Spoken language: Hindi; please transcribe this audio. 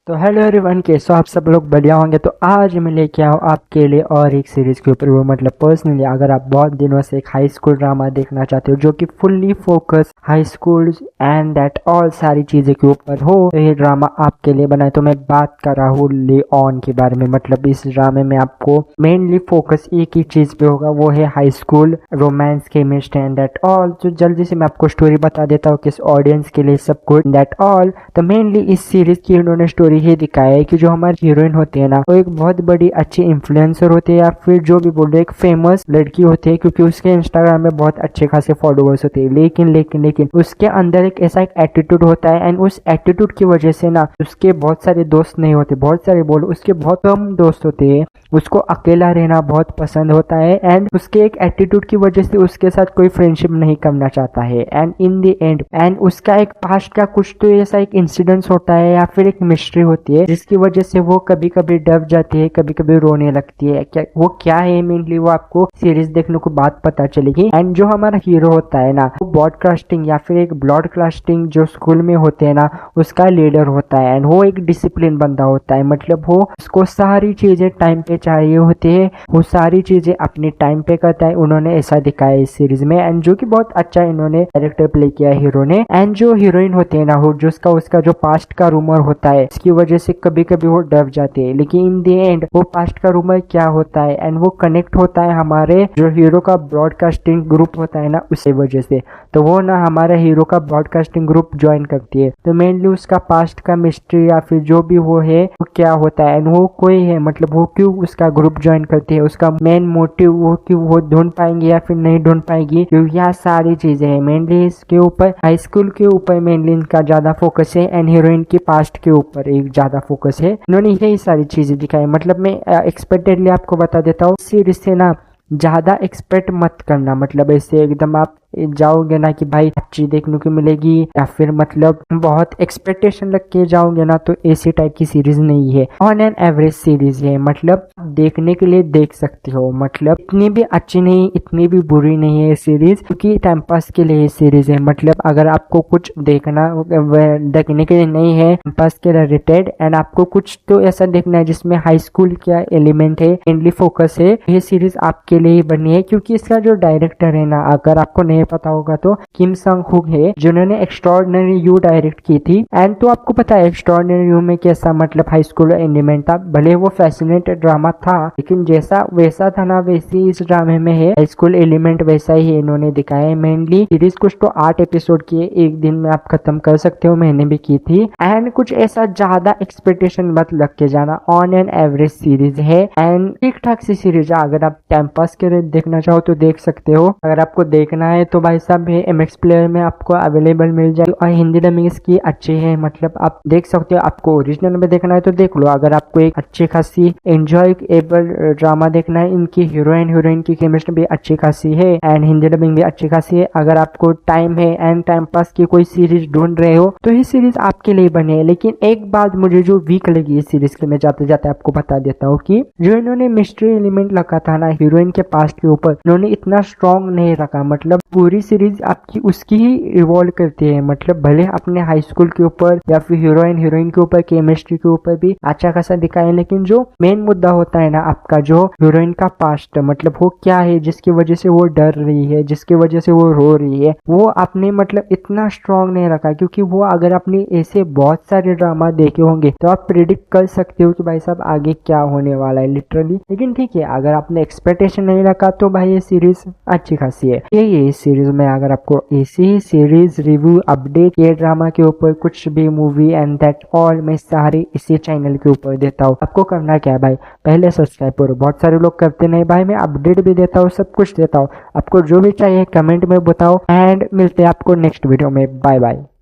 तो हेलो एवरीवन, कैसे हो आप सब लोग? बढ़िया होंगे। तो आज मैं लेके आऊँ आपके लिए और एक सीरीज के ऊपर। वो मतलब पर्सनली अगर आप बहुत दिनों से एक हाई स्कूल ड्रामा देखना चाहते हो जो कि fully focus high school and that all सारी चीज़ें के ऊपर हो, तो ये ड्रामा आपके लिए बना है। तो मैं बात कर रहा हूँ लियोन के बारे में। मतलब इस ड्रामे में आपको मेनली फोकस एक ही चीज़ पे होगा, वो है high school romance, chemistry and that all. तो जल्दी से मैं आपको स्टोरी बता देता हूँ किस ऑडियंस के लिए सब कुछ दैट ऑल। तो मेनली इस सीरीज की उन्होंने स्टोरी ये दिखाया है कि जो हमारी हीरोइन होती है ना, वो एक बहुत बड़ी अच्छी इन्फ्लुएंसर होती है, या फिर जो भी बोल रहे एक फेमस लड़की होती है, क्योंकि उसके इंस्टाग्राम में बहुत अच्छे खासे फॉलोअर्स होते हैं। लेकिन उसके अंदर एक ऐसा एक एटीट्यूड होता है, एंड उस एटीट्यूड की वजह से ना उसके बहुत सारे दोस्त नहीं होते, बहुत सारे बोल उसके बहुत कम दोस्त होते हैं। उसको अकेला रहना बहुत पसंद होता है, एंड उसके एक एटीट्यूड की वजह से उसके साथ कोई फ्रेंडशिप नहीं करना चाहता है। एंड इन द एंड उसका एक पास्ट का कुछ तो ऐसा एक इंसिडेंस होता है, या फिर एक मिस्ट्री होती है, जिसकी वजह से वो कभी कभी डर जाती है, कभी कभी रोने लगती है। क्या है मेनली वो आपको सीरीज देखने को बात पता चलेगी। एंड जो हमारा हीरो होता है ना, वो ब्रॉडकास्टिंग या फिर एक ब्रॉडकास्टिंग जो स्कूल में होते हैं ना, उसका लीडर होता है। एंड वो एक डिसिप्लिन बंदा होता है, मतलब वो उसको सारी चीजें टाइम पे चाहिए होती है, वो सारी चीजें अपने टाइम पे करता है। उन्होंने ऐसा दिखाया इस सीरीज में, एंड जो कि बहुत अच्छा इन्होंने कैरेक्टर प्ले किया है हीरो ने। एंड जो हीरोइन होती है ना, वो जो उसका जो पास्ट का रूमर होता है, इसकी वजह से कभी कभी वो डर जाती है, लेकिन इन द एंड वो पास्ट का रूमर क्या होता है, एंड वो कनेक्ट होता है हमारे जो हीरो का ब्रॉडकास्टिंग ग्रुप होता है ना, उसी वजह से। तो वो ना हमारे हीरो का ब्रॉडकास्टिंग ग्रुप ज्वाइन करती है। तो मेनली उसका पास्ट का मिस्ट्री या फिर जो भी वो है वो क्या होता है, एंड वो कोई है, मतलब वो क्यों उसका ग्रुप ज्वाइन करती है, उसका मेन मोटिव वो क्यों वो ढूंढ पाएंगे या फिर नहीं ढूंढ पाएगी, क्योंकि यह सारी चीजें हैं। मेनली इसके ऊपर हाई स्कूल के ऊपर मेनली इनका ज्यादा फोकस है, एंड हीरोइन के पास्ट के ऊपर एक ज्यादा फोकस है। इन्होंने यही सारी चीजें दिखाई। मतलब मैं एक्सपेक्टेडली आपको बता देता हूँ, सीरीज से ना ज्यादा एक्सपेक्ट मत करना। मतलब ऐसे एकदम आप जाओगे ना कि भाई अच्छी देखने को मिलेगी, या फिर मतलब बहुत एक्सपेक्टेशन रख के जाओगे ना, तो ऐसी टाइप की सीरीज नहीं है। ऑन एन एवरेज सीरीज है, मतलब देखने के लिए देख सकते हो। मतलब इतनी भी अच्छी नहीं, इतनी भी बुरी नहीं है ये सीरीज, क्योंकि टाइम पास के लिए ये सीरीज है। मतलब अगर आपको कुछ देखने के लिए नहीं है, टाइम पास के रिलेटेड, एंड आपको कुछ तो ऐसा देखना है जिसमें हाई स्कूल का एलिमेंट है, मेनली फोकस है, ये सीरीज आपके लिए बनी है। क्योंकि इसका जो डायरेक्टर है ना, अगर आपको नहीं पता होगा तो किम संग हुक है, जिन्होंने एक्स्ट्राऑर्डिनरी यू डायरेक्ट की थी। एंड तो आपको पता है एक्स्ट्राऑर्डिनरी यू में कैसा मतलब हाई स्कूल एलिमेंट था। भले वो फैसिनेटेड ड्रामा था, लेकिन जैसा वैसा था ना, वैसी इस ड्रामे में है। हाई स्कूल एलिमेंट वैसा ही इन्होंने दिखाया है। मेनली सीरीज कुछ तो 8 एपिसोड की है, एक दिन में आप खत्म कर सकते हो, मैंने भी की थी। एंड कुछ ऐसा ज्यादा एक्सपेक्टेशन मत लग के जाना, ऑन एन एवरेज सीरीज है, एंड ठीक ठाक सी सीरीज है। अगर आप टाइम पास के लिए देखना चाहो तो देख सकते हो। अगर आपको देखना है तो भाई साहब MX प्लेयर में आपको अवेलेबल मिल जाए, और हिंदी डबिंग इसकी अच्छी है, मतलब आप देख सकते हो। आपको ओरिजिनल में देखना है तो देख लो। अगर आपको एक अच्छी खासी एंजॉयबल ड्रामा देखना है, इनकी हीरोइन की केमिस्ट्री भी अच्छी खासी है, एंड हिंदी डबिंग भी अच्छी खासी है। अगर आपको टाइम है एंड टाइम पास की कोई सीरीज ढूंढ रहे हो, तो ये सीरीज आपके लिए बनी है। लेकिन एक बात मुझे जो वीक लगी इस सीरीज के, मैं जाते जाते आपको बता देता हूँ कि जो इन्होंने मिस्ट्री एलिमेंट रखा था ना हीरोइन के पास्ट के ऊपर, इन्होंने इतना स्ट्रॉन्ग नहीं रखा। मतलब पूरी सीरीज आपकी उसकी ही रिवॉल्व करती है। मतलब भले अपने हाई स्कूल के ऊपर या फिर हीरोइन के ऊपर, केमिस्ट्री के ऊपर भी अच्छा खासा दिखाया, लेकिन जो मेन मुद्दा होता है ना आपका, जो हीरोइन का पास्ट, मतलब वो क्या है जिसकी वजह से वो डर रही है, जिसकी वजह से वो रो रही है, वो आपने मतलब इतना स्ट्रॉन्ग नहीं रखा। क्योंकि वो अगर आपने ऐसे बहुत सारे ड्रामा देखे होंगे तो आप प्रिडिक्ट कर सकते हो कि भाई साहब आगे क्या होने वाला है लिटरली। लेकिन ठीक है, अगर आपने एक्सपेक्टेशन नहीं रखा तो भाई ये सीरीज अच्छी खासी है। यही है इस सीरीज में। अगर आपको ऐसी सीरीज रिव्यू अपडेट ये ड्रामा के ऊपर कुछ भी मूवी एंड दैट ऑल, मैं सारी इसी चैनल के ऊपर देता हूँ। आपको करना क्या है भाई, पहले सब्सक्राइब करो। बहुत सारे लोग करते नहीं भाई, मैं अपडेट भी देता हूँ, सब कुछ देता हूँ। आपको जो भी चाहिए कमेंट में बताओ, एंड मिलते हैं आपको नेक्स्ट वीडियो में। Bye bye.